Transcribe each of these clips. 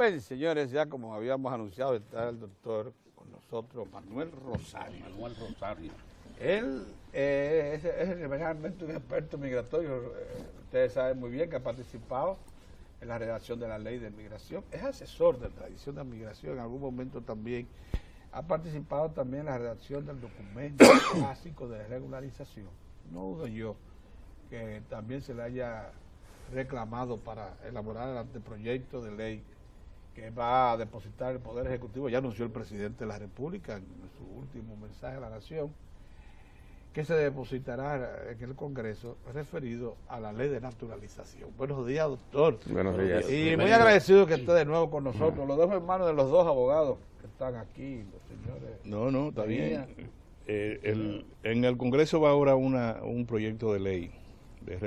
Bien, señores, ya como habíamos anunciado, está el doctor con nosotros, Manuel Rosario. Manuel Rosario. Él es realmente un experto migratorio. Ustedes saben muy bien que ha participado en la redacción de la ley de migración. Es asesor de la edición de migración. En algún momento también ha participado también en la redacción del documento básico de regularización. No dudo yo que también se le haya reclamado para elaborar el anteproyecto de ley que va a depositar el Poder Ejecutivo. Ya anunció el presidente de la República en su último mensaje a la Nación, que se depositará en el Congreso referido a la ley de naturalización. Buenos días, doctor. Buenos días. Y muy agradecido que esté de nuevo con nosotros. Lo dejo en manos de los dos abogados que están aquí, los señores. No, está bien. En el Congreso va ahora un proyecto de ley de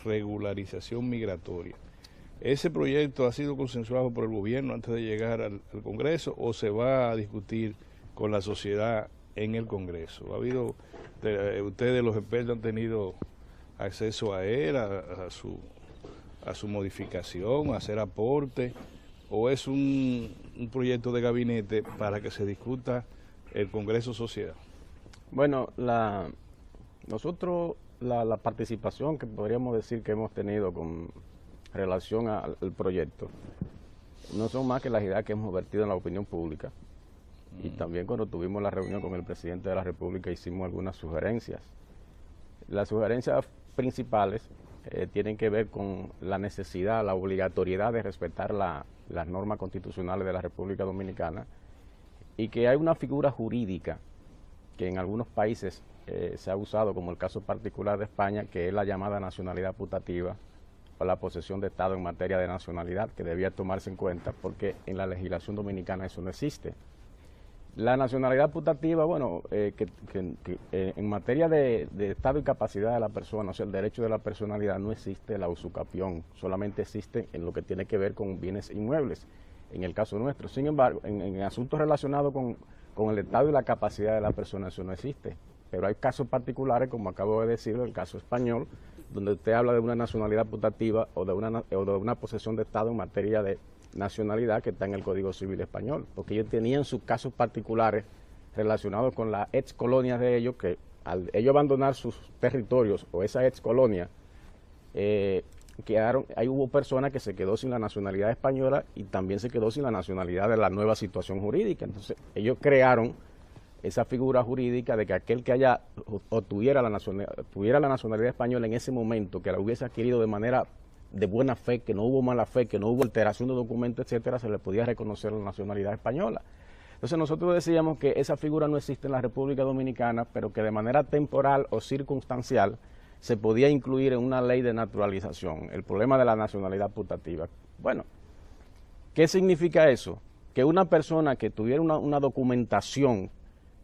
regularización migratoria. ¿Ese proyecto ha sido consensuado por el gobierno antes de llegar al Congreso o se va a discutir con la sociedad en el Congreso? ¿Ha habido, ustedes los expertos han tenido acceso a él, a su modificación, a hacer aporte, o es un proyecto de gabinete para que se discuta el Congreso Sociedad? Bueno, nosotros la participación que podríamos decir que hemos tenido con relación al proyecto no son más que las ideas que hemos vertido en la opinión pública. Y también cuando tuvimos la reunión con el presidente de la República hicimos algunas sugerencias. Las sugerencias principales tienen que ver con la necesidad, la obligatoriedad de respetar las normas constitucionales de la República Dominicana y que hay una figura jurídica que en algunos países se ha usado, como el caso particular de España, que es la llamada nacionalidad putativa o la posesión de Estado en materia de nacionalidad, que debía tomarse en cuenta porque en la legislación dominicana eso no existe. La nacionalidad putativa, bueno, en materia de estado y capacidad de la persona, o sea, el derecho de la personalidad, no existe la usucapión, solamente existe en lo que tiene que ver con bienes inmuebles, en el caso nuestro. Sin embargo, en asuntos relacionados con el estado y la capacidad de la persona, eso no existe. Pero hay casos particulares, como acabo de decirlo, el caso español, donde usted habla de una nacionalidad putativa o de una posesión de estado en materia de nacionalidad que está en el Código Civil español, porque ellos tenían sus casos particulares relacionados con las ex colonias de ellos, que al ellos abandonar sus territorios o esa ex colonia, ahí hubo personas que se quedó sin la nacionalidad española y también se quedó sin la nacionalidad de la nueva situación jurídica. Entonces ellos crearon esa figura jurídica de que aquel que tuviera la nacionalidad española en ese momento, que la hubiese adquirido de manera de buena fe, que no hubo mala fe, que no hubo alteración de documentos, etcétera, se le podía reconocer la nacionalidad española. Entonces nosotros decíamos que esa figura no existe en la República Dominicana, pero que de manera temporal o circunstancial se podía incluir en una ley de naturalización, el problema de la nacionalidad putativa. Bueno, ¿qué significa eso? Que una persona que tuviera una documentación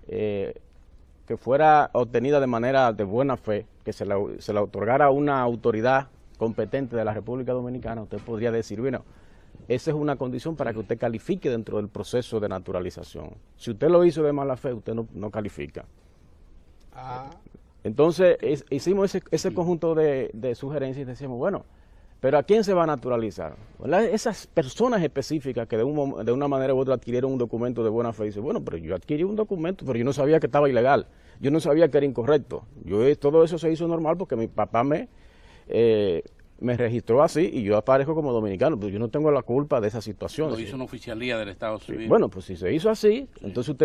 que fuera obtenida de manera de buena fe, que se la otorgara a una autoridad competente de la República Dominicana, usted podría decir, bueno, esa es una condición para que usted califique dentro del proceso de naturalización. Si usted lo hizo de mala fe, usted no califica. Entonces, hicimos ese conjunto de sugerencias y decíamos, bueno, pero ¿a quién se va a naturalizar? ¿Verdad? Esas personas específicas que de una manera u otra adquirieron un documento de buena fe, dicen, bueno, pero yo adquirí un documento, pero yo no sabía que estaba ilegal, yo no sabía que era incorrecto. Todo eso se hizo normal porque mi papá me registró así y yo aparezco como dominicano, pero yo no tengo la culpa de esa situación. Lo hizo una oficialía del Estado Civil. Bueno, pues si se hizo así, entonces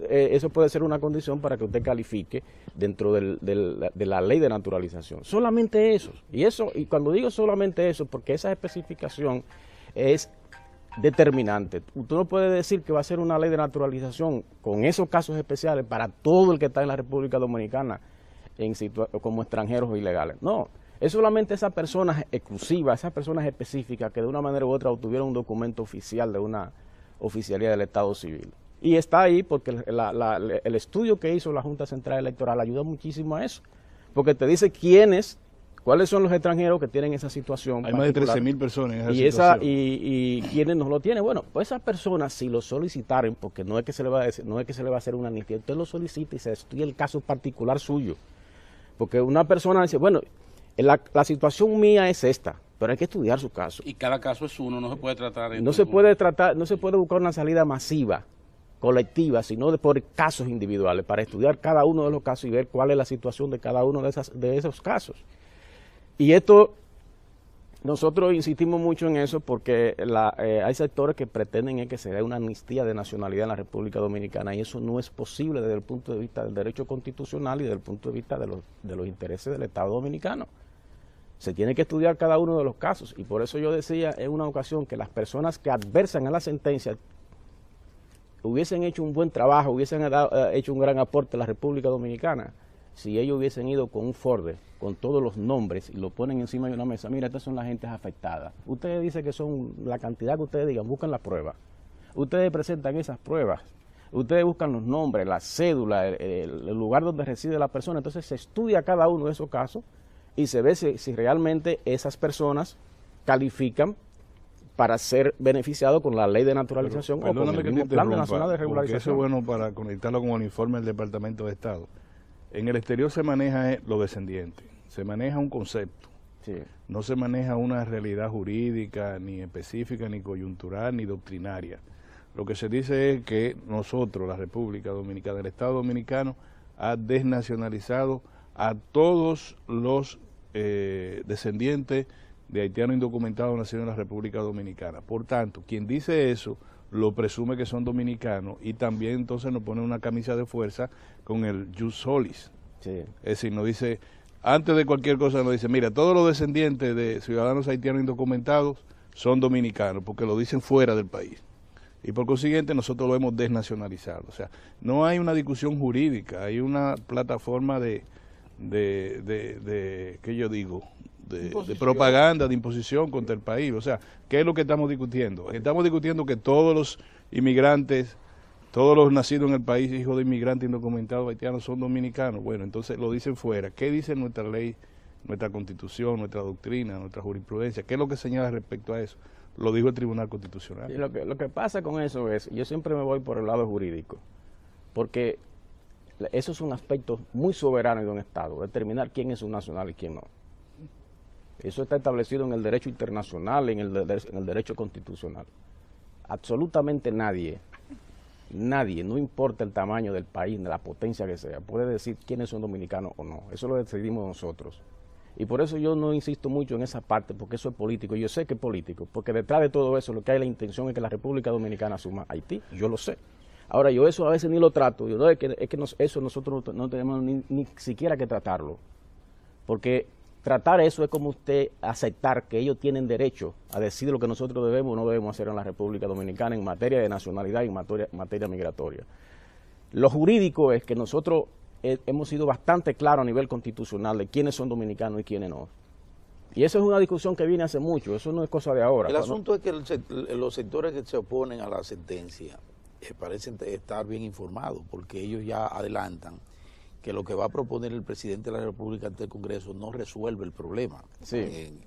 eso puede ser una condición para que usted califique dentro de la ley de naturalización. Solamente eso. Y cuando digo solamente eso, porque esa especificación es determinante. Usted no puede decir que va a ser una ley de naturalización con esos casos especiales para todo el que está en la República Dominicana como extranjeros o ilegales. No. Es solamente esas personas exclusivas, esas personas específicas que de una manera u otra obtuvieron un documento oficial de una oficialía del Estado Civil. Y está ahí porque el estudio que hizo la Junta Central Electoral ayuda muchísimo a eso, porque te dice cuáles son los extranjeros que tienen esa situación. Hay más de 13.000 personas en esa situación. Y quienes no lo tienen. Bueno, pues esas personas, si lo solicitaran, porque no es que se le va a hacer una amnistía, usted lo solicita y se estudia el caso particular suyo. Porque una persona dice, bueno, la situación mía es esta, pero hay que estudiar su caso. Y cada caso es uno, no se puede tratar... No se puede tratar, no se puede buscar una salida masiva, colectiva, sino por casos individuales, para estudiar cada uno de los casos y ver cuál es la situación de cada uno de esos casos. Y esto, nosotros insistimos mucho en eso porque hay sectores que pretenden que se dé una amnistía de nacionalidad en la República Dominicana, y eso no es posible desde el punto de vista del derecho constitucional y desde el punto de vista de los intereses del Estado dominicano. Se tiene que estudiar cada uno de los casos, y por eso yo decía en una ocasión que las personas que adversan a la sentencia hubiesen hecho un buen trabajo, hubiesen hecho un gran aporte a la República Dominicana si ellos hubiesen ido con un folder, con todos los nombres, y lo ponen encima de una mesa. Mira, estas son las gentes afectadas. Ustedes dicen que son la cantidad que ustedes digan, buscan las pruebas. Ustedes presentan esas pruebas. Ustedes buscan los nombres, la cédula, el lugar donde reside la persona. Entonces se estudia cada uno de esos casos y se ve si realmente esas personas califican para ser beneficiados con la ley de naturalización o con el mismo Plan Nacional de Regularización. Eso es bueno para conectarlo con el informe del Departamento de Estado. En el exterior se maneja lo descendiente, se maneja un concepto, sí. No se maneja una realidad jurídica, ni específica, ni coyuntural, ni doctrinaria. Lo que se dice es que nosotros, la República Dominicana, el Estado Dominicano, ha desnacionalizado a todos los descendientes de haitianos indocumentados nacidos en la República Dominicana. Por tanto, quien dice eso lo presume que son dominicanos, y también entonces nos pone una camisa de fuerza con el jus solis. Sí. Es decir, nos dice, antes de cualquier cosa nos dice, mira, todos los descendientes de ciudadanos haitianos indocumentados son dominicanos, porque lo dicen fuera del país. Y por consiguiente nosotros lo hemos desnacionalizado. O sea, no hay una discusión jurídica, hay una plataforma de ¿qué yo digo? De propaganda, de imposición contra el país. O sea, ¿qué es lo que estamos discutiendo? Estamos discutiendo que todos los inmigrantes, todos los nacidos en el país, hijos de inmigrantes indocumentados haitianos, son dominicanos. Bueno, entonces lo dicen fuera. ¿Qué dice nuestra ley, nuestra constitución, nuestra doctrina, nuestra jurisprudencia? ¿Qué es lo que señala respecto a eso? Lo dijo el Tribunal Constitucional. Sí, lo que pasa con eso es, yo siempre me voy por el lado jurídico, porque eso es un aspecto muy soberano de un Estado, determinar quién es un nacional y quién no. Eso está establecido en el derecho internacional, en el derecho constitucional. Absolutamente nadie, no importa el tamaño del país, de la potencia que sea, puede decir quiénes son dominicanos o no. Eso lo decidimos nosotros. Y por eso yo no insisto mucho en esa parte, porque eso es político. Yo sé que es político, porque detrás de todo eso lo que hay la intención es que la República Dominicana asuma Haití. Yo lo sé. Ahora, yo eso a veces ni lo trato. Yo no, es que eso nosotros no tenemos ni siquiera que tratarlo. Porque tratar eso es como usted aceptar que ellos tienen derecho a decir lo que nosotros debemos o no debemos hacer en la República Dominicana en materia de nacionalidad y en materia migratoria. Lo jurídico es que nosotros hemos sido bastante claros a nivel constitucional de quiénes son dominicanos y quiénes no. Y eso es una discusión que viene hace mucho, eso no es cosa de ahora. El asunto es que los sectores que se oponen a la sentencia parecen estar bien informados, porque ellos ya adelantan que lo que va a proponer el presidente de la República ante el Congreso no resuelve el problema. Sí.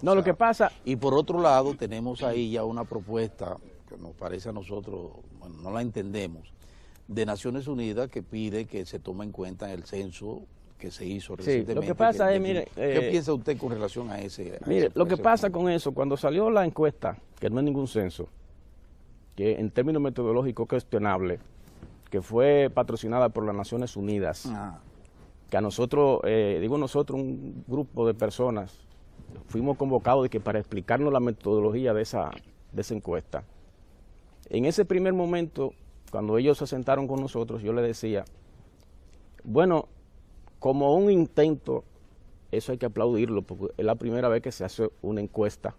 Lo que pasa... Y por otro lado, tenemos ahí ya una propuesta que nos parece a nosotros, bueno, no la entendemos, de Naciones Unidas, que pide que se tome en cuenta el censo que se hizo recientemente. Lo que pasa es, mire... ¿Qué piensa usted con relación a ese? Mire, lo que pasa con eso, cuando salió la encuesta, que no es ningún censo, que en términos metodológicos cuestionable, que fue patrocinada por las Naciones Unidas, que a nosotros, un grupo de personas, fuimos convocados para explicarnos la metodología de esa encuesta. En ese primer momento, cuando ellos se sentaron con nosotros, yo les decía, bueno, como un intento, eso hay que aplaudirlo, porque es la primera vez que se hace una encuesta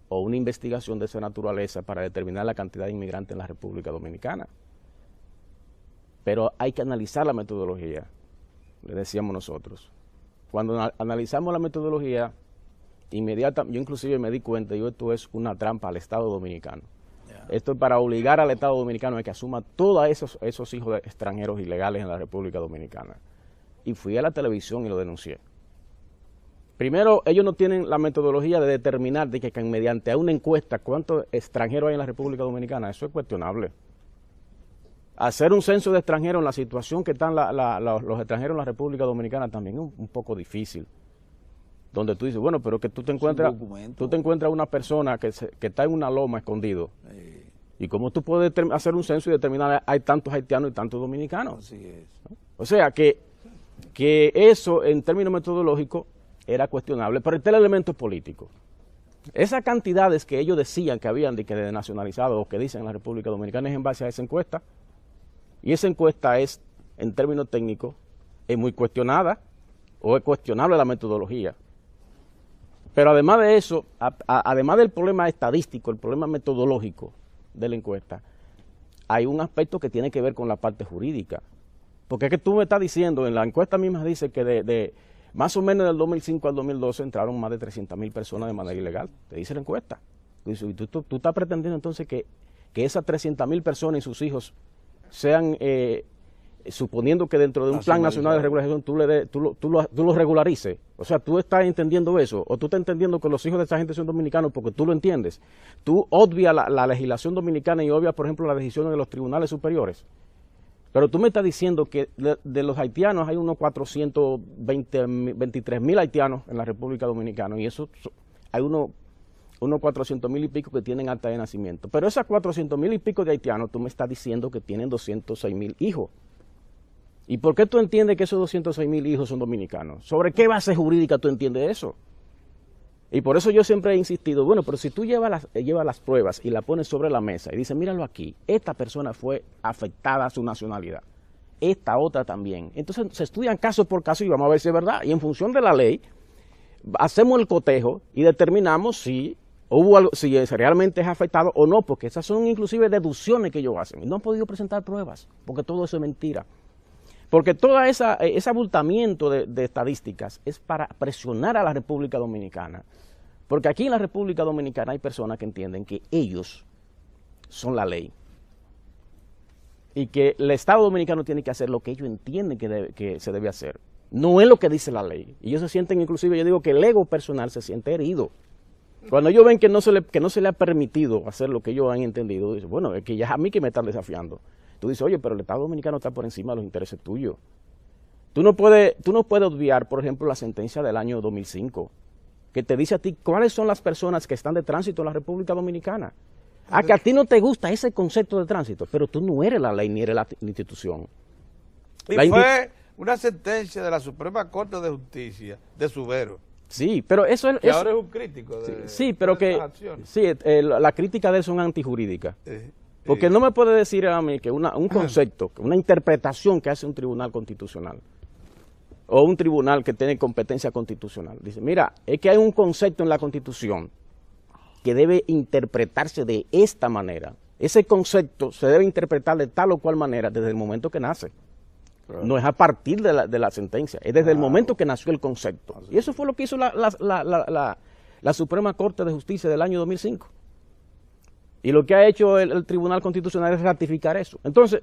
o una investigación de esa naturaleza para determinar la cantidad de inmigrantes en la República Dominicana. Pero hay que analizar la metodología, le decíamos nosotros. Cuando analizamos la metodología, inmediatamente, yo inclusive me di cuenta, esto es una trampa al Estado Dominicano. Esto es para obligar al Estado Dominicano a que asuma todos esos hijos de extranjeros ilegales en la República Dominicana. Y fui a la televisión y lo denuncié. Primero, ellos no tienen la metodología de determinar de que mediante una encuesta cuántos extranjeros hay en la República Dominicana. Eso es cuestionable. Hacer un censo de extranjeros en la situación que están los extranjeros en la República Dominicana también es un poco difícil. donde tú dices, bueno, pero que tú te encuentras una persona que está en una loma escondido. ¿Y cómo tú puedes hacer un censo y determinar hay tantos haitianos y tantos dominicanos? Así es. O sea, que eso en términos metodológicos era cuestionable, pero este es el elemento político. Esas cantidades que ellos decían que habían de nacionalizados o que dicen en la República Dominicana es en base a esa encuesta. Y esa encuesta es, en términos técnicos, es muy cuestionada o es cuestionable la metodología. Pero además de eso, además del problema estadístico, el problema metodológico de la encuesta, hay un aspecto que tiene que ver con la parte jurídica. Porque es que tú me estás diciendo, en la encuesta misma dice que de más o menos del 2005 al 2012 entraron más de 300.000 personas de manera ilegal. Te dice la encuesta. Y tú estás pretendiendo entonces que esas 300.000 personas y sus hijos sean, suponiendo que dentro de un plan nacional de regularización tú lo regularices. O sea, tú estás entendiendo eso, o tú estás entendiendo que los hijos de esa gente son dominicanos porque tú lo entiendes. Tú obvias la legislación dominicana y obvias, por ejemplo, las decisiones de los tribunales superiores. Pero tú me estás diciendo que de los haitianos hay unos 423.000 haitianos en la República Dominicana y eso hay unos 400.000 y pico que tienen acta de nacimiento. Pero esas 400.000 y pico de haitianos, tú me estás diciendo que tienen 206.000 hijos. ¿Y por qué tú entiendes que esos 206.000 hijos son dominicanos? ¿Sobre qué base jurídica tú entiendes eso? Y por eso yo siempre he insistido, bueno, pero si tú llevas las pruebas y las pones sobre la mesa y dices, míralo aquí, esta persona fue afectada a su nacionalidad, esta otra también. Entonces se estudian caso por caso y vamos a ver si es verdad. Y en función de la ley, hacemos el cotejo y determinamos si realmente es afectado o no, porque esas son inclusive deducciones que ellos hacen. Y no han podido presentar pruebas, porque todo eso es mentira. Porque todo ese abultamiento de estadísticas es para presionar a la República Dominicana. Porque aquí en la República Dominicana hay personas que entienden que ellos son la ley. Y que el Estado Dominicano tiene que hacer lo que ellos entienden que se debe hacer. No es lo que dice la ley. Y ellos se sienten, inclusive, yo digo que el ego personal se siente herido. Cuando ellos ven que no se le ha permitido hacer lo que ellos han entendido, dicen, bueno, es que ya a mí que me están desafiando. Tú dices, oye, pero el Estado Dominicano está por encima de los intereses tuyos. Tú no puedes obviar, por ejemplo, la sentencia del año 2005, que te dice a ti cuáles son las personas que están de tránsito en la República Dominicana. A que a ti no te gusta ese concepto de tránsito, pero tú no eres la ley ni eres la institución. Y fue una sentencia de la Suprema Corte de Justicia de Subero. Sí, pero eso es... Que ahora es un crítico de... Sí, pero que... Sí, la crítica de eso son antijurídicas. Porque no me puede decir a mí que un concepto, una interpretación que hace un tribunal constitucional o un tribunal que tiene competencia constitucional. Dice, mira, es que hay un concepto en la Constitución que debe interpretarse de esta manera. Ese concepto se debe interpretar de tal o cual manera desde el momento que nace. Claro. No es a partir de la sentencia, es desde el momento que nació el concepto. Y eso fue lo que hizo la Suprema Corte de Justicia del año 2005. Y lo que ha hecho el Tribunal Constitucional es ratificar eso. Entonces,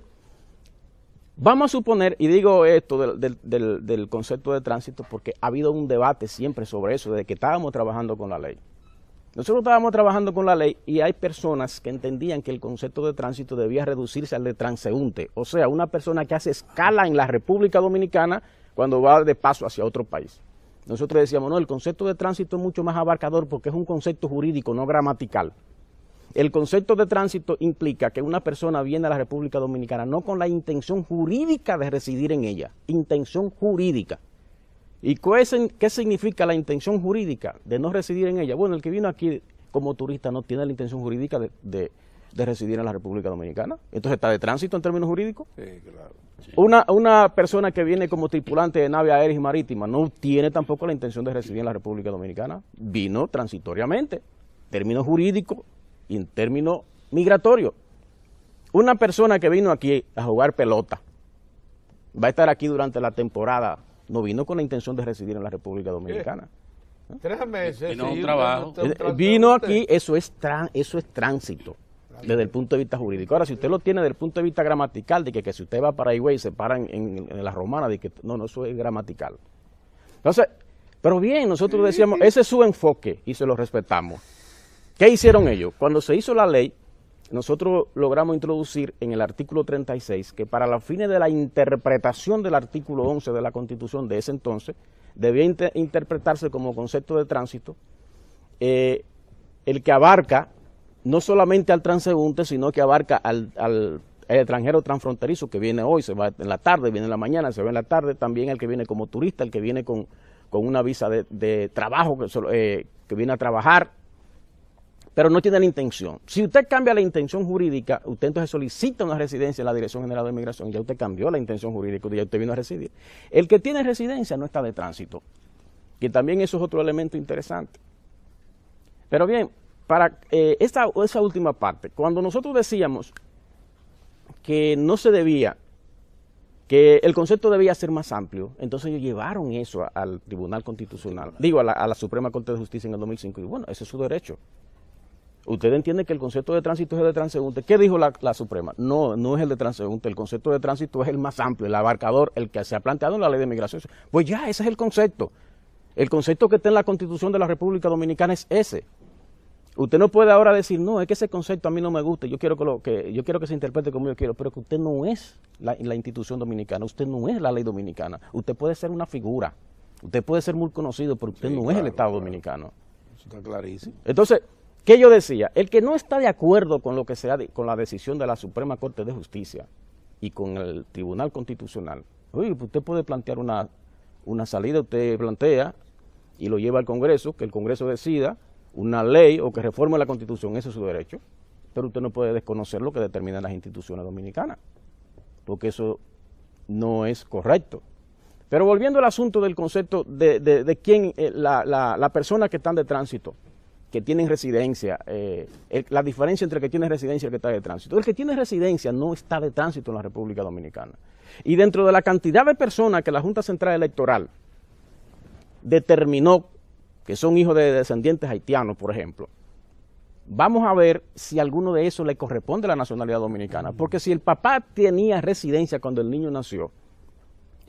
vamos a suponer, y digo esto del concepto de tránsito, porque ha habido un debate siempre sobre eso, desde que estábamos trabajando con la ley. Nosotros estábamos trabajando con la ley y hay personas que entendían que el concepto de tránsito debía reducirse al de transeúnte, o sea, una persona que hace escala en la República Dominicana cuando va de paso hacia otro país. Nosotros decíamos, no, el concepto de tránsito es mucho más abarcador porque es un concepto jurídico, no gramatical. El concepto de tránsito implica que una persona viene a la República Dominicana no con la intención jurídica de residir en ella, intención jurídica. ¿Y qué significa la intención jurídica de no residir en ella? Bueno, el que vino aquí como turista no tiene la intención jurídica de residir en la República Dominicana. Entonces está de tránsito en términos jurídicos. Sí, claro. Sí. Una persona que viene como tripulante de nave aérea y marítima no tiene tampoco la intención de residir en la República Dominicana. Vino transitoriamente, términos jurídicos y en términos migratorios. Una persona que vino aquí a jugar pelota, va a estar aquí durante la temporada, no vino con la intención de residir en la República Dominicana. 3 meses. Vino a un trabajo. Vino aquí, eso es tránsito, desde el punto de vista jurídico. Ahora, si usted lo tiene desde el punto de vista gramatical, de que si usted va para Higüey y se para en la Romana, de que no, eso es gramatical. Entonces, pero bien, nosotros decíamos, ese es su enfoque y se lo respetamos. ¿Qué hicieron ellos? Cuando se hizo la ley, nosotros logramos introducir en el artículo 36 que para los fines de la interpretación del artículo 11 de la Constitución de ese entonces, debía interpretarse como concepto de tránsito, el que abarca no solamente al transeúnte, sino que abarca al extranjero transfronterizo que viene hoy, se va en la tarde, viene en la mañana, se va en la tarde, también el que viene como turista, el que viene con una visa de trabajo, que viene a trabajar, pero no tiene la intención. Si usted cambia la intención jurídica, usted entonces solicita una residencia en la Dirección General de Migración, ya usted cambió la intención jurídica, ya usted vino a residir. El que tiene residencia no está de tránsito, que también eso es otro elemento interesante. Pero bien, para esa última parte, cuando nosotros decíamos que no se debía, que el concepto debía ser más amplio, entonces ellos llevaron eso al Tribunal Constitucional, digo, a la Suprema Corte de Justicia en el 2005, y bueno, ese es su derecho. Usted entiende que el concepto de tránsito es el de transeúnte. ¿Qué dijo la Suprema? No es el de transeúnte, el concepto de tránsito es el más amplio, el abarcador, el que se ha planteado en la Ley de Migración. Pues ya, ese es el concepto. El concepto que está en la Constitución de la República Dominicana es ese. Usted no puede ahora decir, no, es que ese concepto a mí no me gusta, yo quiero que se interprete como yo quiero, pero que usted no es la institución dominicana, usted no es la ley dominicana. Usted puede ser una figura, usted puede ser muy conocido, pero usted no es el Estado dominicano. Eso está clarísimo. Entonces, ¿qué yo decía? El que no está de acuerdo con lo que sea con la decisión de la Suprema Corte de Justicia y con el Tribunal Constitucional, oye, usted puede plantear una salida, usted plantea y lo lleva al Congreso, que el Congreso decida una ley o que reforme la Constitución, ese es su derecho, pero usted no puede desconocer lo que determinan las instituciones dominicanas, porque eso no es correcto. Pero volviendo al asunto del concepto de quién, la persona que están de tránsito, que tienen residencia, la diferencia entre el que tiene residencia y el que está de tránsito. El que tiene residencia no está de tránsito en la República Dominicana. Y dentro de la cantidad de personas que la Junta Central Electoral determinó que son hijos de descendientes haitianos, por ejemplo, vamos a ver si alguno de esos le corresponde a la nacionalidad dominicana. Porque si el papá tenía residencia cuando el niño nació,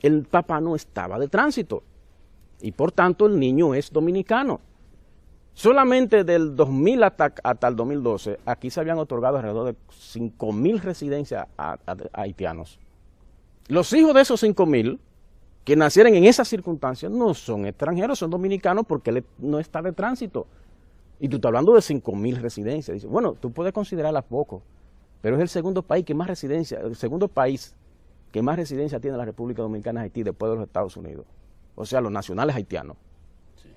el papá no estaba de tránsito y por tanto el niño es dominicano. Solamente del 2000 hasta el 2012, aquí se habían otorgado alrededor de 5.000 residencias a haitianos. Los hijos de esos 5.000 que nacieron en esas circunstancias no son extranjeros, son dominicanos porque él no está de tránsito. Y tú estás hablando de 5.000 residencias. Dice, bueno, tú puedes considerarlas poco, pero es el segundo país que más residencia, tiene la República Dominicana, Haití, después de los Estados Unidos. O sea, los nacionales haitianos. Sí.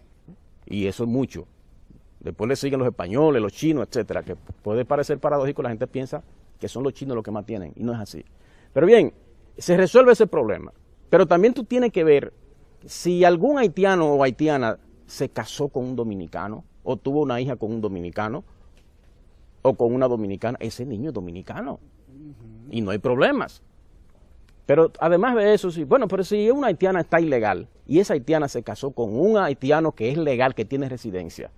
Y eso es mucho. Después le siguen los españoles, los chinos, etcétera, que puede parecer paradójico, la gente piensa que son los chinos los que más tienen, y no es así. Pero bien, se resuelve ese problema. Pero también tú tienes que ver si algún haitiano o haitiana se casó con un dominicano, o tuvo una hija con un dominicano, o con una dominicana, ese niño es dominicano. Y no hay problemas. Pero además de eso, sí, bueno, pero si una haitiana está ilegal, y esa haitiana se casó con un haitiano que es legal, que tiene residencia,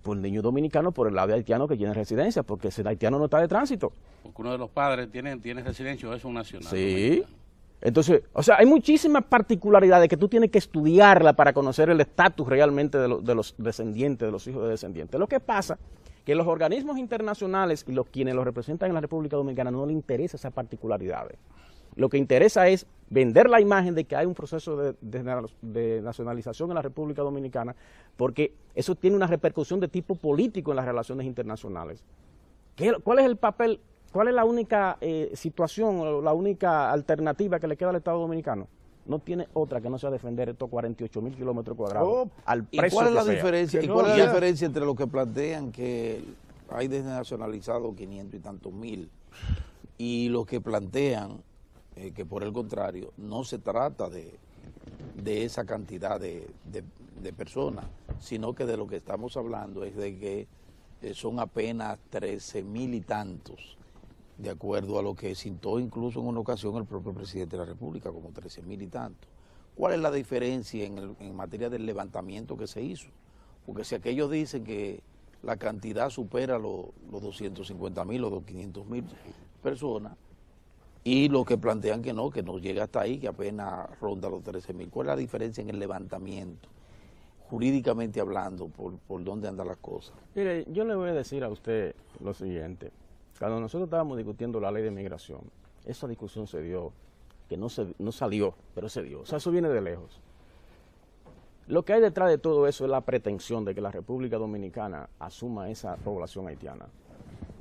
pues el niño dominicano por el lado de haitiano que tiene residencia, porque ese haitiano no está de tránsito. Porque uno de los padres tiene residencia o es un nacional. Sí. Dominicano. Entonces, o sea, hay muchísimas particularidades que tú tienes que estudiarla para conocer el estatus realmente de los descendientes, de los hijos de descendientes. Lo que pasa que los organismos internacionales y quienes los representan en la República Dominicana no les interesa esas particularidades. Lo que interesa es vender la imagen de que hay un proceso de nacionalización en la República Dominicana, porque eso tiene una repercusión de tipo político en las relaciones internacionales. ¿Cuál es el papel? ¿Cuál es la única situación o la única alternativa que le queda al Estado Dominicano? No tiene otra que no sea defender estos 48.000 kilómetros cuadrados al precio. ¿Y cuál es la sea. diferencia? ¿Y cuál es la diferencia entre lo que plantean que hay desnacionalizado 500 y tantos mil y lo que plantean que por el contrario no se trata de esa cantidad de personas, sino que de lo que estamos hablando es de que son apenas 13.000 y tantos, de acuerdo a lo que citó incluso en una ocasión el propio presidente de la República, como 13.000 y tantos. ¿Cuál es la diferencia en materia del levantamiento que se hizo? Porque si aquellos dicen que la cantidad supera los 250.000 o los 500.000 personas, y lo que plantean que no llega hasta ahí, que apenas ronda los 13.000. ¿Cuál es la diferencia en el levantamiento, jurídicamente hablando, por dónde andan las cosas? Mire, yo le voy a decir a usted lo siguiente. Cuando nosotros estábamos discutiendo la ley de migración, esa discusión se dio, que no salió, pero se dio. O sea, eso viene de lejos. Lo que hay detrás de todo eso es la pretensión de que la República Dominicana asuma esa población haitiana.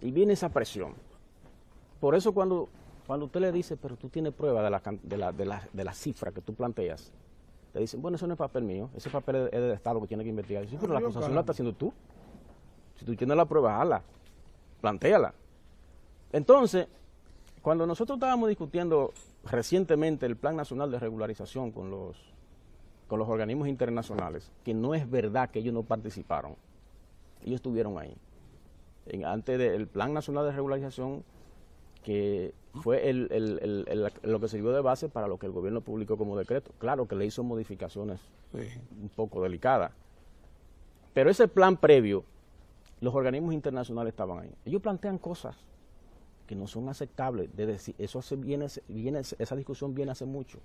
Y viene esa presión. Por eso cuando usted le dice, pero tú tienes prueba de la cifra que tú planteas, te dicen, bueno, eso no es papel mío, ese papel es del Estado que tiene que investigar. Sí, pero la acusación la estás haciendo tú. Si tú tienes la prueba, hazla, plantéala. Entonces, cuando nosotros estábamos discutiendo recientemente el Plan Nacional de Regularización con los organismos internacionales, que no es verdad que ellos no participaron, ellos estuvieron ahí. Antes del Plan Nacional de Regularización, que fue lo que sirvió de base para lo que el gobierno publicó como decreto. Claro que le hizo modificaciones un poco delicadas, pero ese plan previo, los organismos internacionales estaban ahí. Ellos plantean cosas que no son aceptables, esa discusión viene hace mucho.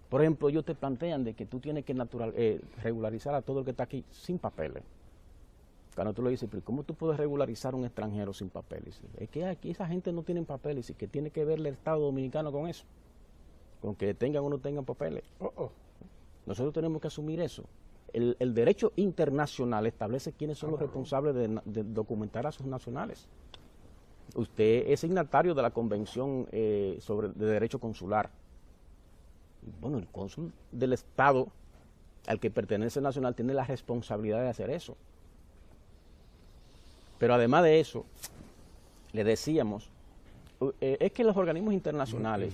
Por ejemplo, ellos te plantean de que tú tienes que regularizar a todo el que está aquí sin papeles. Cuando tú le dices, pero ¿cómo tú puedes regularizar a un extranjero sin papeles? Es que aquí esa gente no tiene papeles y que tiene que ver el Estado Dominicano con eso, con que tengan o no tengan papeles. Nosotros tenemos que asumir eso. El derecho internacional establece quiénes son los responsables de documentar a sus nacionales. Usted es signatario de la Convención de Derecho Consular. Bueno, el cónsul del Estado al que pertenece el nacional tiene la responsabilidad de hacer eso. Pero además de eso, le decíamos, es que los organismos internacionales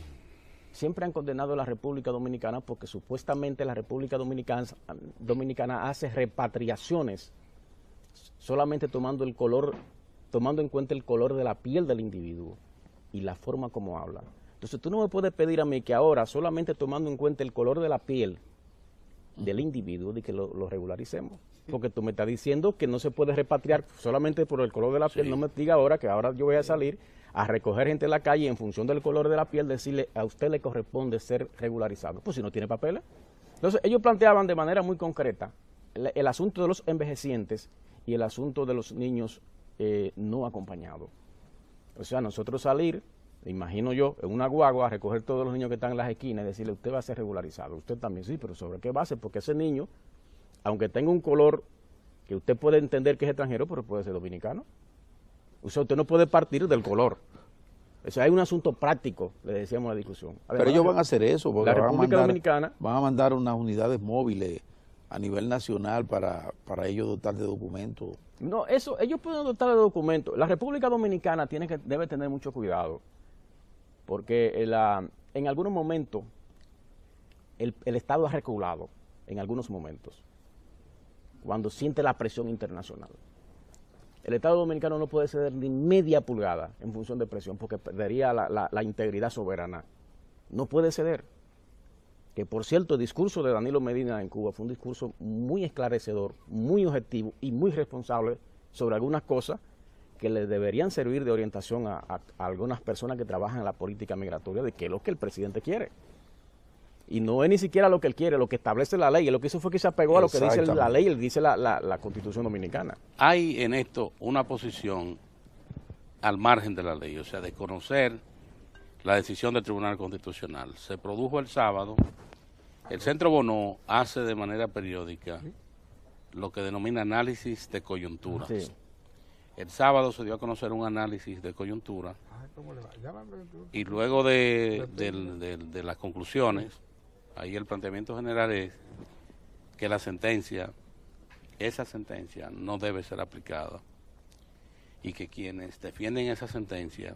siempre han condenado a la República Dominicana porque supuestamente la República Dominicana hace repatriaciones solamente tomando en cuenta el color de la piel del individuo y la forma como habla. Entonces tú no me puedes pedir a mí que ahora, solamente tomando en cuenta el color de la piel del individuo, de que lo regularicemos. Porque tú me estás diciendo que no se puede repatriar solamente por el color de la piel. No me diga ahora que ahora yo voy a salir a recoger gente en la calle y en función del color de la piel decirle a usted le corresponde ser regularizado. Pues si no tiene papeles. Entonces ellos planteaban de manera muy concreta el asunto de los envejecientes y el asunto de los niños no acompañados. O sea, nosotros salir, imagino yo, en una guagua a recoger todos los niños que están en las esquinas y decirle usted va a ser regularizado. Usted también, sí, pero ¿sobre qué base? Porque ese niño, aunque tenga un color que usted puede entender que es extranjero, pero puede ser dominicano. O sea, usted no puede partir del color. O sea, hay un asunto práctico, le decíamos en la discusión. Además, pero ellos van a hacer eso, porque la República Dominicana van a mandar unas unidades móviles a nivel nacional para ellos dotar de documentos. No, eso, ellos pueden dotar de documentos. La República Dominicana debe tener mucho cuidado, porque en algunos momentos el Estado ha reculado, en algunos momentos, cuando siente la presión internacional. El Estado Dominicano no puede ceder ni media pulgada en función de presión porque perdería la integridad soberana. No puede ceder. Que por cierto, el discurso de Danilo Medina en Cuba fue un discurso muy esclarecedor, muy objetivo y muy responsable sobre algunas cosas que le deberían servir de orientación a algunas personas que trabajan en la política migratoria de qué es lo que el presidente quiere. Y no es ni siquiera lo que él quiere, lo que establece la ley. Lo que hizo fue que se apegó a lo que dice la ley, dice la Constitución Dominicana. Hay en esto una posición al margen de la ley, o sea, de conocer la decisión del Tribunal Constitucional. Se produjo el sábado, el Centro Bonó hace de manera periódica lo que denomina análisis de coyuntura. Sí. El sábado se dio a conocer un análisis de coyuntura y luego de las conclusiones, ahí el planteamiento general es que esa sentencia no debe ser aplicada y que quienes defienden esa sentencia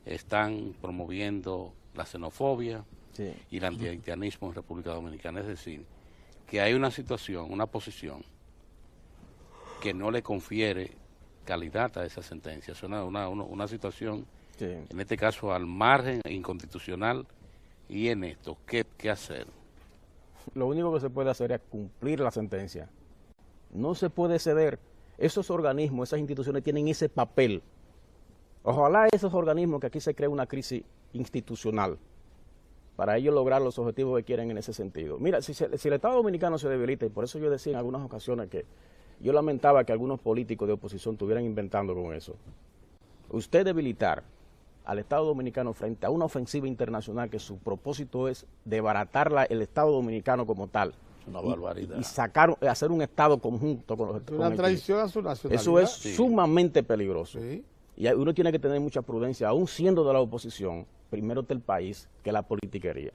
están promoviendo la xenofobia y el antihaitianismo en República Dominicana. Es decir, que hay una situación, una posición que no le confiere calidad a esa sentencia. Es una situación, en este caso, al margen, inconstitucional. Y en esto, ¿qué hacer? Lo único que se puede hacer es cumplir la sentencia. No se puede ceder. Esos organismos, esas instituciones tienen ese papel. Ojalá esos organismos, que aquí se crea una crisis institucional, para ellos lograr los objetivos que quieren en ese sentido. Mira, si el Estado Dominicano se debilita, y por eso yo decía en algunas ocasiones que yo lamentaba que algunos políticos de oposición estuvieran inventando con eso. Usted debilitar al Estado Dominicano frente a una ofensiva internacional que su propósito es desbaratar el Estado Dominicano como tal, Una barbaridad. Y sacar, hacer un Estado conjunto con los con Una el traición a su nacionalidad. Eso es sumamente peligroso. Sí. Y uno tiene que tener mucha prudencia, aún siendo de la oposición, primero está el país que la politiquería.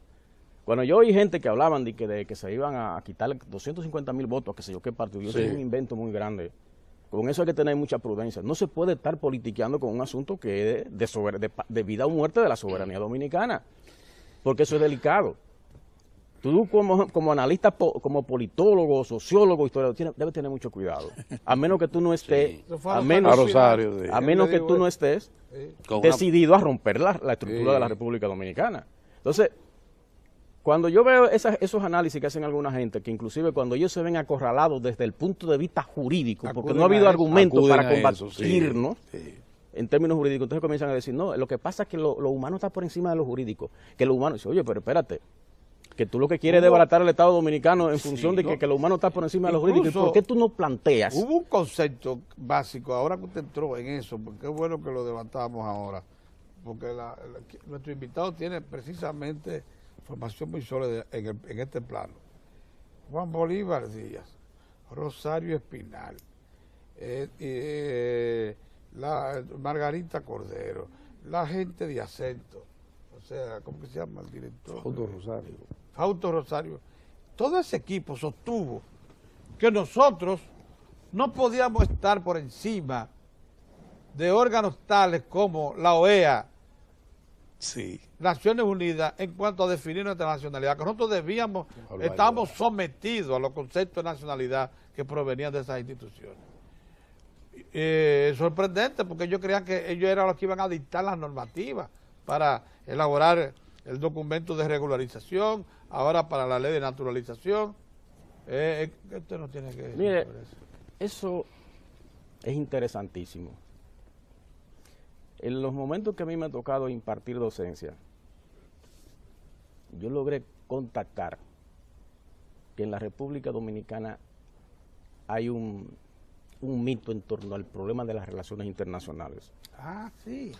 Cuando yo oí gente que hablaban de que se iban a quitar 250,000 votos, que sé yo qué partido, eso es un invento muy grande. Con eso hay que tener mucha prudencia. No se puede estar politiqueando con un asunto que es de vida o muerte de la soberanía dominicana, porque eso es delicado. Tú como analista, como politólogo, sociólogo, historiador, debes tener mucho cuidado. A menos que tú no estés, a menos que tú no estés decidido a romper la estructura de la República Dominicana. Entonces, cuando yo veo esos análisis que hacen alguna gente, que inclusive cuando ellos se ven acorralados desde el punto de vista jurídico, porque no ha habido argumentos para combatirnos en términos jurídicos, entonces comienzan a decir, no, lo que pasa es que lo humano está por encima de lo jurídico, que lo humano, dice, oye, pero espérate, que tú lo que quieres es desbaratar el Estado dominicano en función de que lo humano está por encima de lo jurídico. ¿Por qué tú no planteas? Hubo un concepto básico, ahora que usted entró en eso, porque es bueno que lo debatamos ahora, porque nuestro invitado tiene precisamente formación muy sólida en este plano. Juan Bolívar Díaz, Rosario Espinal, Margarita Cordero, la gente de Acento, o sea, ¿cómo que se llama el director? Fausto Rosario. Todo ese equipo sostuvo que nosotros no podíamos estar por encima de órganos tales como la OEA, Naciones Unidas, en cuanto a definir nuestra nacionalidad, que nosotros estábamos sometidos a los conceptos de nacionalidad que provenían de esas instituciones. Sorprendente, porque ellos creían que ellos eran los que iban a dictar las normativas para elaborar el documento de regularización, ahora para la ley de naturalización. Usted no tiene que decir. Mire, eso es interesantísimo. En los momentos que a mí me ha tocado impartir docencia, yo logré contactar que en la República Dominicana hay un mito en torno al problema de las relaciones internacionales. Ah, sí.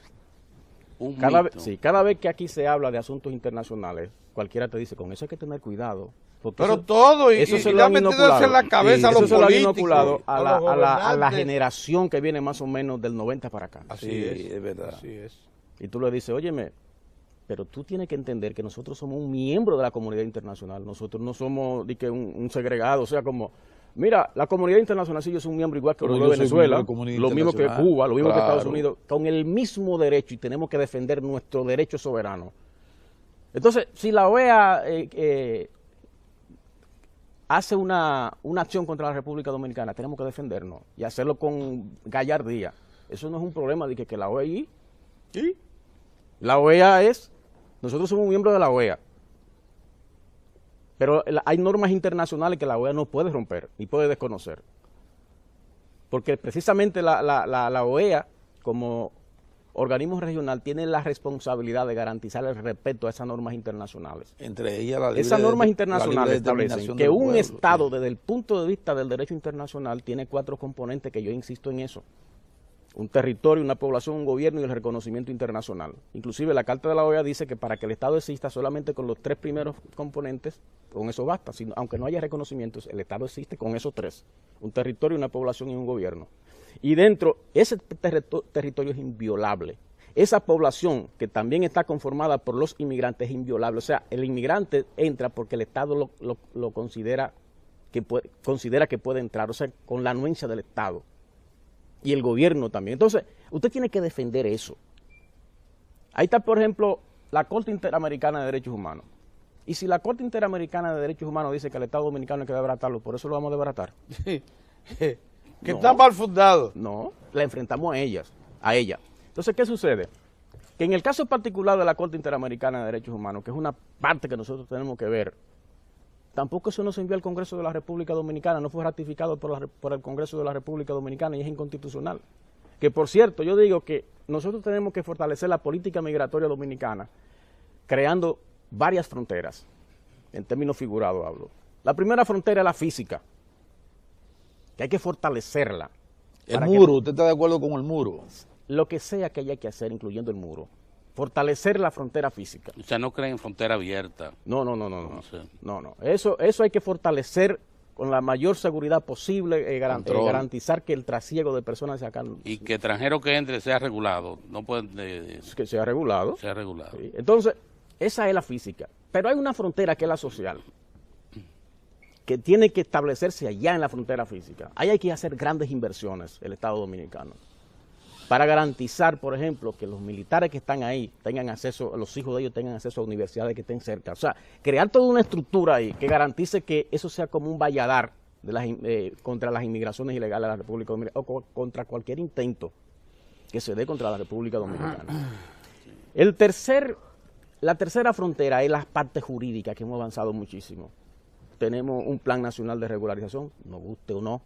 Cada vez que aquí se habla de asuntos internacionales, cualquiera te dice, con eso hay que tener cuidado. Pero eso, todo, eso se lo han inoculado en la cabeza a los políticos. Eso se lo han inoculado a la generación que viene más o menos del 90 para acá. Así es verdad. Así es. Y tú le dices, óyeme, pero tú tienes que entender que nosotros somos un miembro de la comunidad internacional. Nosotros no somos un segregado, o sea, como... Mira, la comunidad internacional sí, yo soy un miembro igual que lo de Venezuela, lo mismo que Cuba, lo mismo que Estados Unidos, con el mismo derecho, y tenemos que defender nuestro derecho soberano. Entonces, si la OEA hace una acción contra la República Dominicana, tenemos que defendernos y hacerlo con gallardía. Eso no es un problema de que la OEA... ¿Sí? La OEA nosotros somos miembros de la OEA. Pero hay normas internacionales que la OEA no puede romper ni puede desconocer. Porque precisamente la OEA, como organismo regional, tiene la responsabilidad de garantizar el respeto a esas normas internacionales. Entre ellas esas normas internacionales establecen que un Estado, desde el punto de vista del derecho internacional, tiene 4 componentes, que yo insisto en eso. Un territorio, una población, un gobierno y el reconocimiento internacional. Inclusive la Carta de la OEA dice que para que el Estado exista, solamente con los 3 primeros componentes, con eso basta. Aunque no haya reconocimientos, el Estado existe con esos 3. Un territorio, una población y un gobierno. Y dentro, ese territorio es inviolable. Esa población, que también está conformada por los inmigrantes, es inviolable. O sea, el inmigrante entra porque el Estado lo considera que puede entrar, o sea, con la anuencia del Estado. Y el gobierno también. Entonces, usted tiene que defender eso. Ahí está, por ejemplo, la Corte Interamericana de Derechos Humanos. Y si la Corte Interamericana de Derechos Humanos dice que el Estado Dominicano hay que desbaratarlo, ¿por eso lo vamos a desbaratar? Que está mal fundado. No, la enfrentamos a ella. Entonces, ¿qué sucede? Que en el caso particular de la Corte Interamericana de Derechos Humanos, que es una parte que nosotros tenemos que ver, tampoco eso no se envió al Congreso de la República Dominicana, no fue ratificado por el Congreso de la República Dominicana y es inconstitucional. Que por cierto, yo digo que nosotros tenemos que fortalecer la política migratoria dominicana creando varias fronteras, en términos figurados hablo. La primera frontera es la física, que hay que fortalecerla. El muro, ¿usted está de acuerdo con el muro? Lo que sea que haya que hacer, incluyendo el muro. fortalecer la frontera física. O sea, no creen en frontera abierta. No. sé. No. Eso hay que fortalecer con la mayor seguridad posible, garantizar que el trasiego de personas se acá. Y que extranjero que entre sea regulado. No puede... Que sea regulado. sea regulado. Sí. Entonces, esa es la física. Pero hay una frontera que es la social, que tiene que establecerse allá en la frontera física. Ahí hay que hacer grandes inversiones, el Estado Dominicano, para garantizar, por ejemplo, que los militares que están ahí tengan acceso, los hijos de ellos tengan acceso a universidades que estén cerca. O sea, crear toda una estructura ahí que garantice que eso sea como un valladar de contra las inmigraciones ilegales a la República Dominicana, o contra cualquier intento que se dé contra la República Dominicana. La tercera frontera es la parte jurídica, que hemos avanzado muchísimo. Tenemos un plan nacional de regularización, nos guste o no.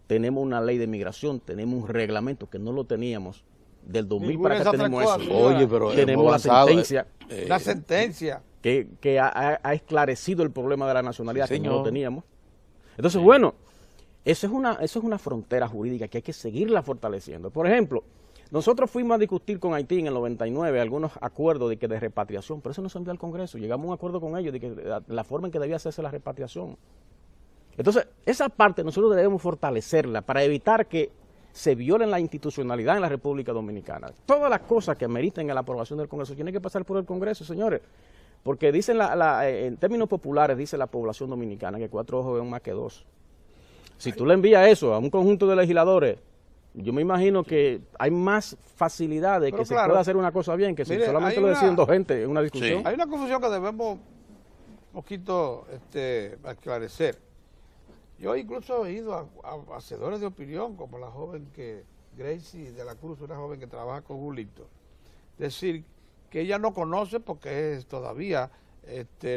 Tenemos una ley de migración, tenemos un reglamento que no lo teníamos. Del 2000 para acá tenemos eso. Oye, pero tenemos la sentencia. La sentencia. Que ha esclarecido el problema de la nacionalidad, Sí, que no señor. lo teníamos. Entonces, bueno, eso es una frontera jurídica que hay que seguirla fortaleciendo. Por ejemplo, nosotros fuimos a discutir con Haití en el 99 algunos acuerdos de repatriación, pero eso no se envió al Congreso. Llegamos a un acuerdo con ellos de que la forma en que debía hacerse la repatriación. Entonces, esa parte nosotros debemos fortalecerla para evitar que se violen la institucionalidad en la República Dominicana. Todas las cosas que ameriten a la aprobación del Congreso tienen que pasar por el Congreso, señores. Porque dicen en términos populares, dice la población dominicana que 4 ojos ven más que 2. Si tú le envías eso a un conjunto de legisladores, yo me imagino que hay más facilidad de que se pueda hacer una cosa bien, que si solamente lo deciden 2 gente en una discusión. Hay una confusión que debemos un poquito aclarecer. Yo incluso he ido a hacedores de opinión, como la joven Gracie de la Cruz, una joven que trabaja con Julito, decir que ella no conoce porque todavía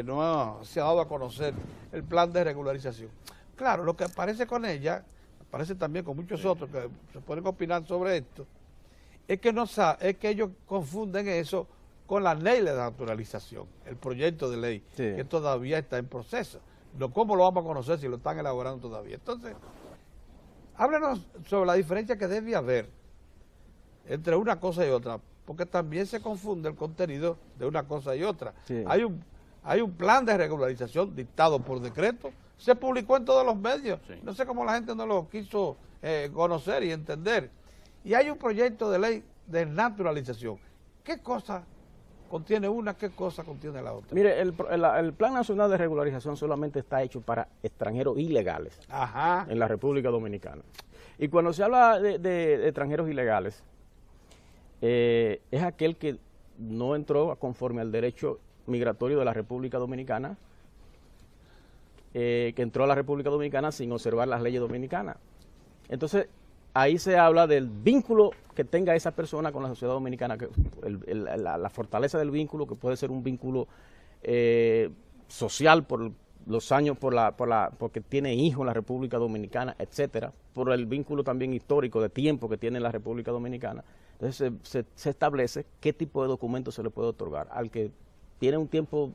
no se ha dado a conocer el plan de regularización. Claro, lo que aparece con ella, aparece también con muchos otros que se pueden opinar sobre esto, es que ellos confunden eso con la ley de naturalización, el proyecto de ley, que todavía está en proceso. No, ¿cómo lo vamos a conocer si lo están elaborando todavía? Entonces, háblenos sobre la diferencia que debe haber entre una cosa y otra, porque también se confunde el contenido de una cosa y otra. Sí. Hay un plan de regularización dictado por decreto, se publicó en todos los medios, no sé cómo la gente no lo quiso conocer y entender. Y hay un proyecto de ley de naturalización. ¿Qué cosa contiene una, qué cosa contiene la otra? Mire, el Plan Nacional de Regularización solamente está hecho para extranjeros ilegales en la República Dominicana. Y cuando se habla de extranjeros ilegales, es aquel que no entró conforme al derecho migratorio de la República Dominicana, que entró a la República Dominicana sin observar las leyes dominicanas. Entonces, ahí se habla del vínculo que tenga esa persona con la sociedad dominicana, que la fortaleza del vínculo, que puede ser un vínculo social por los años, porque tiene hijos en la República Dominicana, etcétera, por el vínculo también histórico de tiempo que tiene la República Dominicana. Entonces se establece qué tipo de documento se le puede otorgar al que tiene un tiempo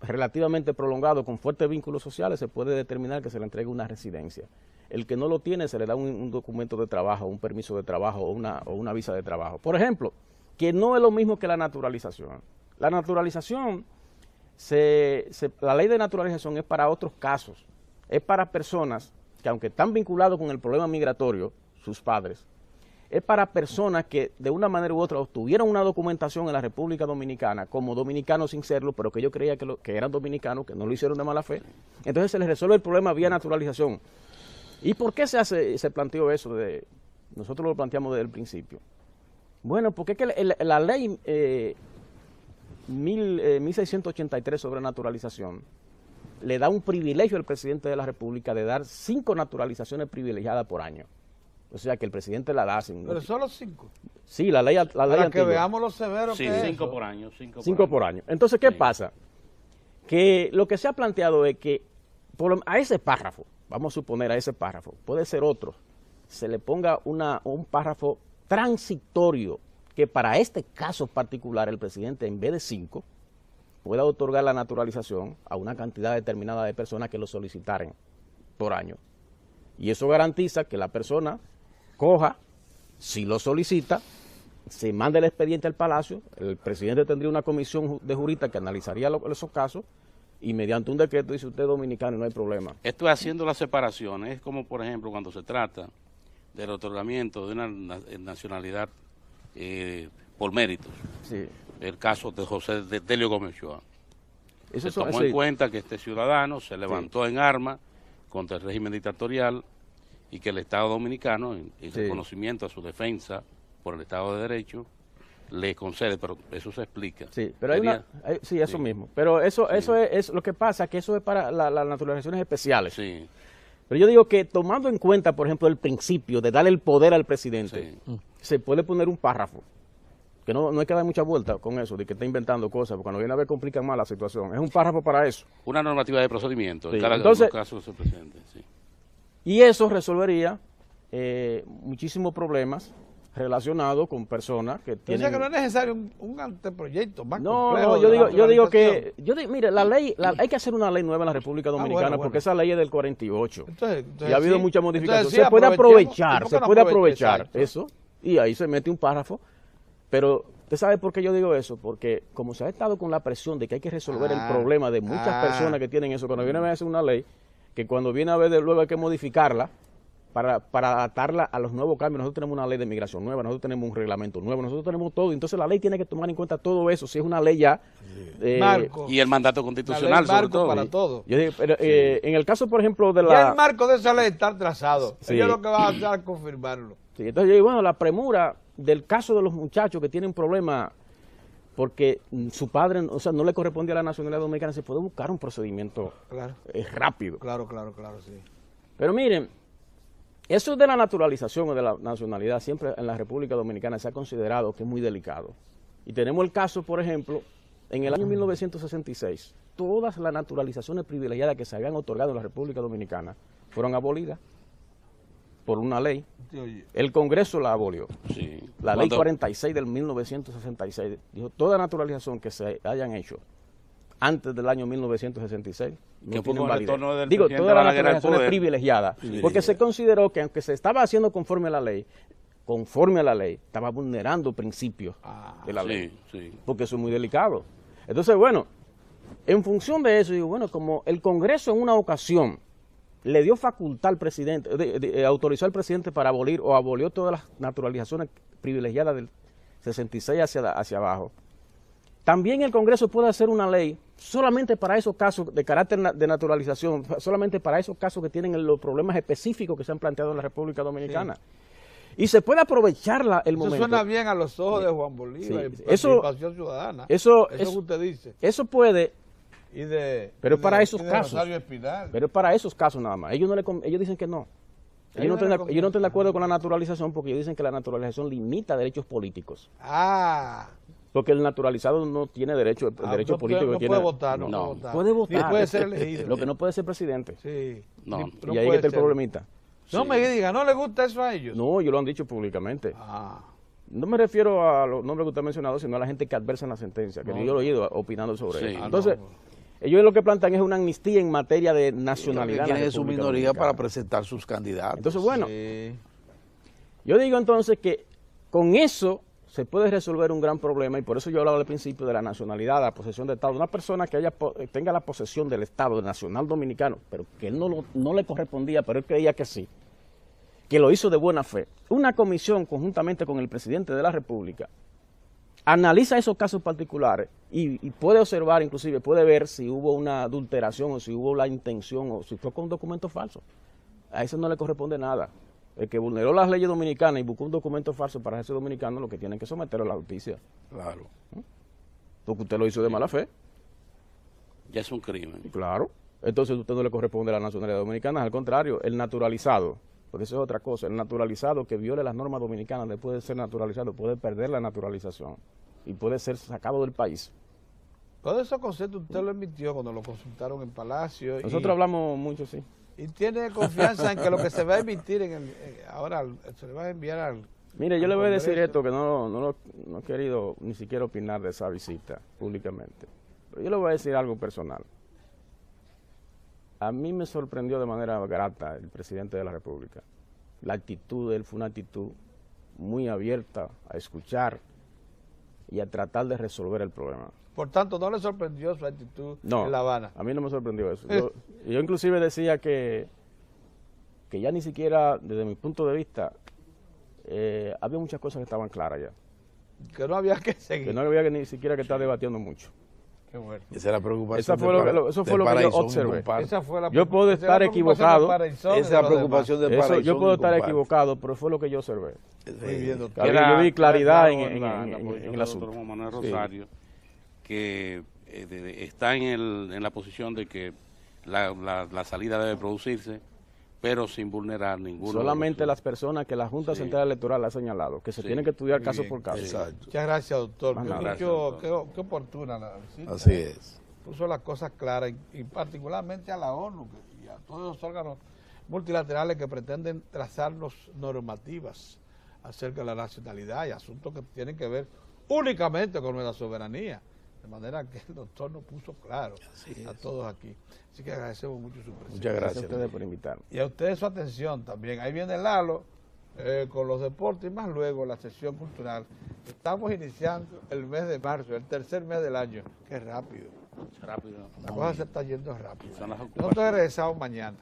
relativamente prolongado con fuertes vínculos sociales. Se puede determinar que se le entregue una residencia. El que no lo tiene se le da un documento de trabajo, un permiso de trabajo o una visa de trabajo. Por ejemplo, que no es lo mismo que la naturalización. La naturalización, la ley de naturalización es para otros casos. Es para personas que, aunque están vinculados con el problema migratorio, sus padres, es para personas que de una manera u otra obtuvieron una documentación en la República Dominicana como dominicanos sin serlo, pero que ellos creían que eran dominicanos, que no lo hicieron de mala fe. Entonces se les resuelve el problema vía naturalización. ¿Y por qué se planteó eso? Nosotros lo planteamos desde el principio. Bueno, porque es que la ley 1683 sobre naturalización le da un privilegio al presidente de la República de dar 5 naturalizaciones privilegiadas por año. O sea, que el presidente la da. ¿Pero solo 5? Sí, la ley Para antigua. que veamos lo severo que es 5 por año. 5 por año. Entonces, ¿qué pasa? Que lo que se ha planteado es que a ese párrafo, vamos a suponer a ese párrafo, puede ser otro, se le ponga un párrafo transitorio que para este caso particular el presidente, en vez de 5, pueda otorgar la naturalización a una cantidad determinada de personas que lo solicitaren por año. Y eso garantiza que la persona coja, si lo solicita, se manda el expediente al Palacio, el presidente tendría una comisión de juristas que analizaría esos casos y mediante un decreto dice usted es dominicano y no hay problema. Esto es haciendo las separaciones, es como por ejemplo cuando se trata del otorgamiento de una nacionalidad por méritos. Sí. El caso de José de Delio Gómez Ochoa. Eso Se tomó sí. en cuenta que este ciudadano se levantó en armas contra el régimen dictatorial y que el Estado dominicano, en reconocimiento a su defensa por el Estado de Derecho, le concede, pero eso se explica. Sí, pero eso mismo. Pero eso es lo que pasa, que eso es para las naturalizaciones especiales. Sí. Pero yo digo que tomando en cuenta, por ejemplo, el principio de darle el poder al presidente, se puede poner un párrafo, que no hay que dar mucha vuelta con eso, de que está inventando cosas, porque cuando viene a ver complican más la situación. Es un párrafo para eso. Una normativa de procedimiento, Sí. en cada Entonces, caso de su presidente. Sí. Y eso resolvería muchísimos problemas relacionados con personas que tienen... O sea que no es necesario un anteproyecto más No, complejo. yo digo que, mire, la ley, hay que hacer una ley nueva en la República Dominicana bueno. porque esa ley es del 48 Entonces, y ha habido sí. muchas modificaciones. Entonces, sí, Se puede aprovechar, exacto. eso y ahí se mete un párrafo, pero ¿usted sabe por qué yo digo eso? Porque como se ha estado con la presión de que hay que resolver el problema de muchas personas que tienen eso, cuando viene a hacer una ley, que cuando viene a ver luego hay que modificarla, para adaptarla a los nuevos cambios. Nosotros tenemos una ley de migración nueva, nosotros tenemos un reglamento nuevo, nosotros tenemos todo. Entonces la ley tiene que tomar en cuenta todo eso, si es una ley ya... Marco. Y el mandato constitucional, sobre todo. Para todo. Yo digo, pero, en el caso, por ejemplo, de la... Ya el marco de esa ley está trazado. Sí. Ellos lo que van a hacer es confirmarlo. Sí, entonces yo digo, bueno, la premura del caso de los muchachos que tienen problemas porque su padre, o sea, no le correspondía a la nacionalidad dominicana, se puede buscar un procedimiento rápido. Claro, sí. Pero miren, eso de la naturalización o de la nacionalidad siempre en la República Dominicana se ha considerado que es muy delicado. Y tenemos el caso, por ejemplo, en el año 1966, todas las naturalizaciones privilegiadas que se habían otorgado en la República Dominicana fueron abolidas por una ley. El Congreso la abolió. Sí. La ley 46 del 1966 dijo toda naturalización que se hayan hecho antes del año 1966 no tienen validez. Digo, todas las naturalizaciones privilegiadas, porque se consideró que aunque se estaba haciendo conforme a la ley, estaba vulnerando principios de la ley, porque eso es muy delicado. Entonces, bueno, en función de eso, digo, bueno, como el Congreso en una ocasión le dio facultad al presidente, autorizó al presidente para abolir o abolió todas las naturalizaciones privilegiadas del 66 hacia abajo, también el Congreso puede hacer una ley solamente para esos casos de carácter de naturalización, solamente para esos casos que tienen los problemas específicos que se han planteado en la República Dominicana. Sí. Y se puede aprovechar el momento. Eso suena bien a los ojos de Juan Bolívar, sí. Participación Ciudadana. Eso que usted dice. Eso puede, pero para esos casos. Pero para esos casos nada más. Ellos dicen que no. Ellos no están de acuerdo con la naturalización porque ellos dicen que la naturalización limita derechos políticos. Porque el naturalizado no tiene derecho político. No puede votar, puede votar. Ni puede ser elegido. Lo que no puede ser presidente. Sí. Y ahí está el problemita. No me diga, ¿no le gusta eso a ellos? No, ellos lo han dicho públicamente. No me refiero a los nombres que usted ha mencionado, sino a la gente que adversa en la sentencia, que yo lo he oído opinando sobre eso. Entonces, ellos lo que plantean es una amnistía en materia de nacionalidad. Tienen su minoría para presentar sus candidatos. Entonces, bueno, yo digo entonces que con eso se puede resolver un gran problema y por eso yo hablaba al principio de la nacionalidad, la posesión de Estado. Una persona que tenga la posesión del Estado nacional dominicano, pero que él no le correspondía, pero él creía que sí, que lo hizo de buena fe. Una comisión conjuntamente con el presidente de la República analiza esos casos particulares y puede observar, inclusive puede ver si hubo una adulteración o si hubo la intención o si fue con un documento falso. A eso no le corresponde nada. El que vulneró las leyes dominicanas y buscó un documento falso para hacerse dominicano, lo que tiene que someterlo a la justicia. Claro. Porque usted lo hizo de mala fe. Ya es un crimen. Claro. Entonces usted no le corresponde a la nacionalidad dominicana, al contrario, el naturalizado, porque eso es otra cosa, el naturalizado que viole las normas dominicanas después de ser naturalizado puede perder la naturalización y puede ser sacado del país. Todos esos conceptos usted lo emitió cuando lo consultaron en Palacio. Nosotros hablamos mucho, sí. Y tiene confianza en que lo que se va a emitir ahora se le va a enviar al... Mire, yo le voy a decir esto, que no he querido ni siquiera opinar de esa visita públicamente. Pero yo le voy a decir algo personal. A mí me sorprendió de manera grata el presidente de la República. La actitud de él fue una actitud muy abierta a escuchar y a tratar de resolver el problema. Por tanto, ¿no le sorprendió su actitud No, en La Habana? a mí no me sorprendió eso. Yo inclusive decía que ya ni siquiera, desde mi punto de vista, había muchas cosas que estaban claras ya. Que no había que seguir. Que no había ni siquiera que estar debatiendo mucho. Qué bueno. Esa es la preocupación. Eso fue lo que yo observé. Esa fue la Yo puedo esa es la estar preocupación equivocado. de Paraizón y Esa es de la los preocupación de Eso, Paraizón yo puedo y estar compadre. equivocado, pero fue lo que yo observé. Muy bien, doctor. Yo vi claridad claro, en la el posición del asunto. doctor Juan Manuel Rosario, que está en la posición de que la salida debe producirse, pero sin vulnerar ninguno. Solamente de los- las personas que la Junta Sí. Central Electoral ha señalado, que se Sí. tienen que estudiar Muy caso bien. por caso. Exacto. Muchas gracias, doctor. Más Qué, nada. Gracias, mucho- doctor. qué oportuna la visita. Así es. Puso las cosas claras y particularmente a la ONU y a todos los órganos multilaterales que pretenden trazarnos normativas acerca de la nacionalidad y asuntos que tienen que ver únicamente con nuestra soberanía. De manera que el doctor nos puso claro a todos aquí. Así que agradecemos mucho su presencia. Muchas Gracias a gracias. ustedes por invitarme. Y a ustedes su atención también. Ahí viene Lalo con los deportes y más luego la sesión cultural. Estamos iniciando el mes de marzo, el tercer mes del año. Qué rápido. Rápido. La cosa se está yendo rápido. Son las Nosotros regresamos mañana.